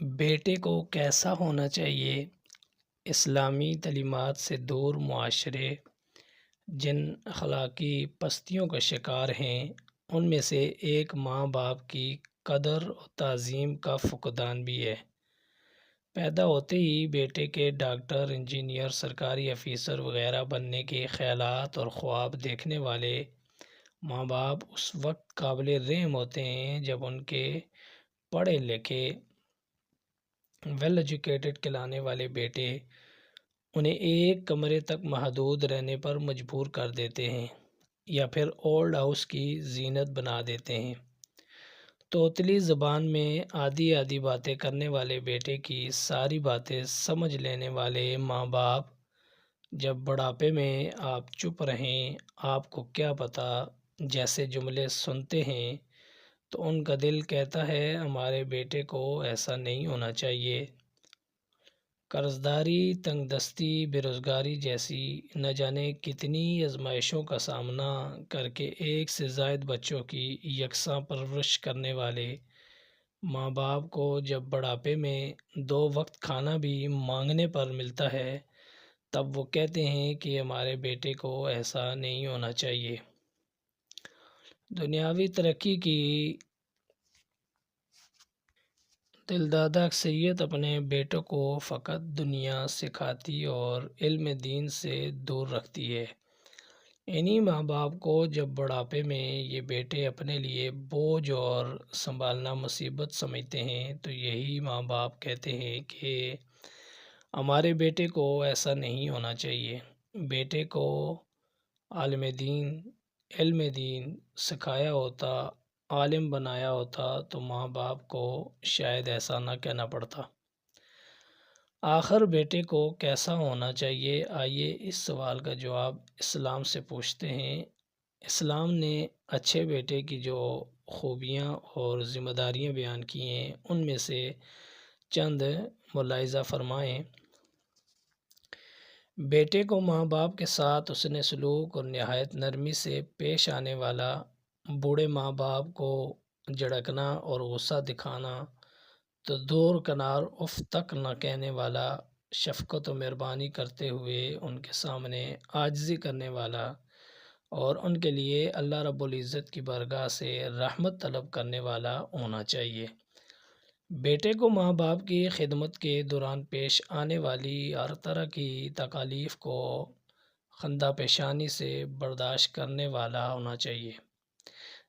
بیٹے کو کیسا ہونا چاہیے؟ اسلامی تعلیمات سے دور معاشرے جن اخلاقی پستیوں کا شکار ہیں ان میں سے ایک ماں باپ کی قدر و تعظیم کا فقدان بھی ہے۔ پیدا ہوتے ہی بیٹے کے ڈاکٹر، انجینئر، سرکاری افیسر وغیرہ بننے کے خیالات اور خواب دیکھنے والے ماں باپ اس وقت قابل رحم ہوتے ہیں جب ان کے پڑھے لکھے ویل ایجوکیٹڈ کہلانے والے بیٹے انہیں ایک کمرے تک محدود رہنے پر مجبور کر دیتے ہیں یا پھر اولڈ ہاؤس کی زینت بنا دیتے ہیں۔ توتلی زبان میں آدھی آدھی باتیں کرنے والے بیٹے کی ساری باتیں سمجھ لینے والے ماں باپ جب بڑھاپے میں آپ چپ رہیں، آپ کو کیا پتہ جیسے جملے سنتے ہیں تو ان کا دل کہتا ہے ہمارے بیٹے کو ایسا نہیں ہونا چاہیے۔ قرضداری، تنگ دستی، بے روزگاری جیسی نہ جانے کتنی آزمائشوں کا سامنا کر کے ایک سے زائد بچوں کی یکساں پرورش کرنے والے ماں باپ کو جب بڑھاپے میں 2 وقت کھانا بھی مانگنے پر ملتا ہے تب وہ کہتے ہیں کہ ہمارے بیٹے کو ایسا نہیں ہونا چاہیے۔ دنیاوی ترقی کی دلدادہ اکثریت اپنے بیٹوں کو فقط دنیا سکھاتی اور علم دین سے دور رکھتی ہے۔ انہی ماں باپ کو جب بڑھاپے میں یہ بیٹے اپنے لیے بوجھ اور سنبھالنا مصیبت سمجھتے ہیں تو یہی ماں باپ کہتے ہیں کہ ہمارے بیٹے کو ایسا نہیں ہونا چاہیے۔ بیٹے کو عالم دین، علم دین سکھایا ہوتا، عالم بنایا ہوتا تو ماں باپ کو شاید ایسا نہ کہنا پڑتا۔ آخر بیٹے کو کیسا ہونا چاہیے؟ آئیے اس سوال کا جواب اسلام سے پوچھتے ہیں۔ اسلام نے اچھے بیٹے کی جو خوبیاں اور ذمہ داریاں بیان کی ہیں ان میں سے چند ملاحظہ فرمائیں۔ بیٹے کو ماں باپ کے ساتھ حسن سلوک اور نہایت نرمی سے پیش آنے والا، بوڑھے ماں باپ کو جھڑکنا اور غصہ دکھانا تو دور کنار اف تک نہ کہنے والا، شفقت و مہربانی کرتے ہوئے ان کے سامنے عاجزی کرنے والا اور ان کے لیے اللہ رب العزت کی بارگاہ سے رحمت طلب کرنے والا ہونا چاہیے۔ بیٹے کو ماں باپ کی خدمت کے دوران پیش آنے والی ہر طرح کی تکالیف کو خندہ پیشانی سے برداشت کرنے والا ہونا چاہیے۔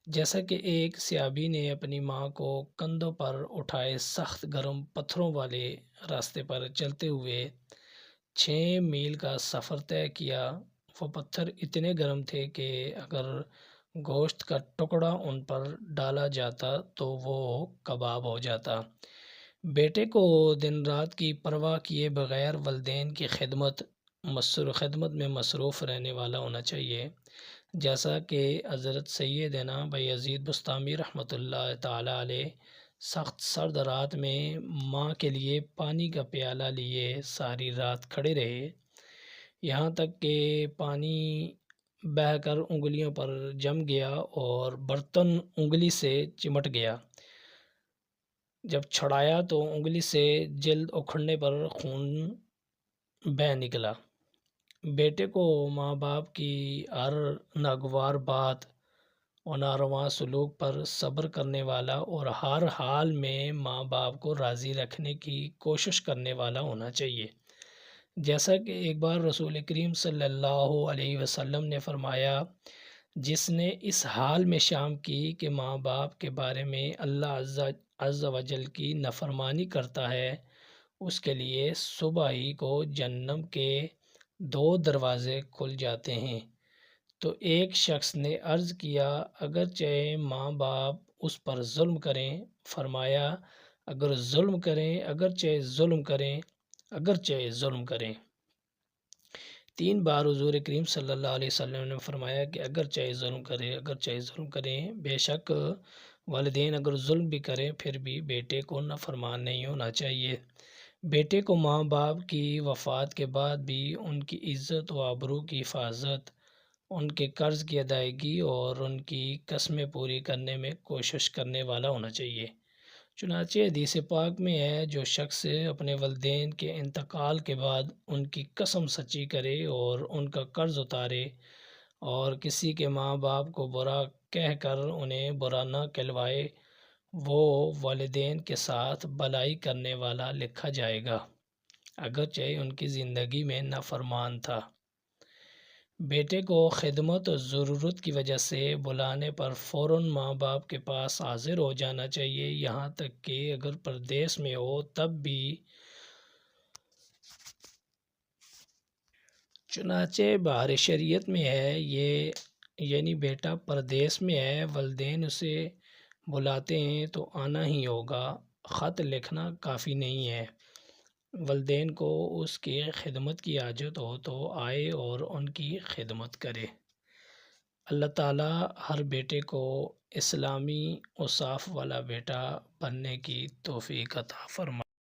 جیسا کہ ایک صحابی نے اپنی ماں کو کندھوں پر اٹھائے سخت گرم پتھروں والے راستے پر چلتے ہوئے 6 میل کا سفر طے کیا۔ وہ پتھر اتنے گرم تھے کہ اگر گوشت کا ٹکڑا ان پر ڈالا جاتا تو وہ کباب ہو جاتا۔ بیٹے کو دن رات کی پرواہ کیے بغیر والدین کی خدمت میں مصروف رہنے والا ہونا چاہیے، جیسا کہ حضرت سیدنا بایزید بستامی رحمۃ اللہ تعالی علیہ سخت سرد رات میں ماں کے لیے پانی کا پیالہ لیے ساری رات کھڑے رہے، یہاں تک کہ پانی بہہ کر انگلیوں پر جم گیا اور برتن انگلی سے چمٹ گیا۔ جب چھڑایا تو انگلی سے جلد اکھڑنے پر خون بہہ نکلا۔ بیٹے کو ماں باپ کی ہر ناگوار بات اور ناروا سلوک پر صبر کرنے والا اور ہر حال میں ماں باپ کو راضی رکھنے کی کوشش کرنے والا ہونا چاہیے، جیسا کہ ایک بار رسول کریم صلی اللہ علیہ وسلم نے فرمایا، جس نے اس حال میں شام کی کہ ماں باپ کے بارے میں اللہ عز و جل کی نافرمانی کرتا ہے، اس کے لیے صبح ہی کو جہنم کے 2 دروازے کھل جاتے ہیں۔ تو ایک شخص نے عرض کیا، اگرچہ ماں باپ اس پر ظلم کریں؟ فرمایا، اگرچہ ظلم کریں۔ 3 بار حضور کریم صلی اللہ علیہ وسلم نے فرمایا کہ اگرچہ ظلم کریں، بے شک والدین اگر ظلم بھی کریں پھر بھی بیٹے کو نافرمان نہیں ہونا چاہیے۔ بیٹے کو ماں باپ کی وفات کے بعد بھی ان کی عزت و آبرو کی حفاظت، ان کے قرض کی ادائیگی اور ان کی قسمیں پوری کرنے میں کوشش کرنے والا ہونا چاہیے۔ چنانچہ حدیث پاک میں ہے جو شخص اپنے والدین کے انتقال کے بعد ان کی قسم سچی کرے اور ان کا قرض اتارے اور کسی کے ماں باپ کو برا کہہ کر انہیں برا نہ کہلوائے، وہ والدین کے ساتھ بھلائی کرنے والا لکھا جائے گا، اگرچہ ان کی زندگی میں نافرمان تھا۔ بیٹے کو خدمت اور ضرورت کی وجہ سے بلانے پر فوراً ماں باپ کے پاس حاضر ہو جانا چاہیے، یہاں تک کہ اگر پردیس میں ہو تب بھی۔ چنانچہ بہار شریعت میں ہے یہ، یعنی بیٹا پردیس میں ہے، والدین اسے بلاتے ہیں تو آنا ہی ہوگا، خط لکھنا کافی نہیں ہے۔ والدین کو اس کی خدمت کی حاجت ہو تو آئے اور ان کی خدمت کرے۔ اللہ تعالیٰ ہر بیٹے کو اسلامی اوصاف والا بیٹا بننے کی توفیق عطا فرمائے۔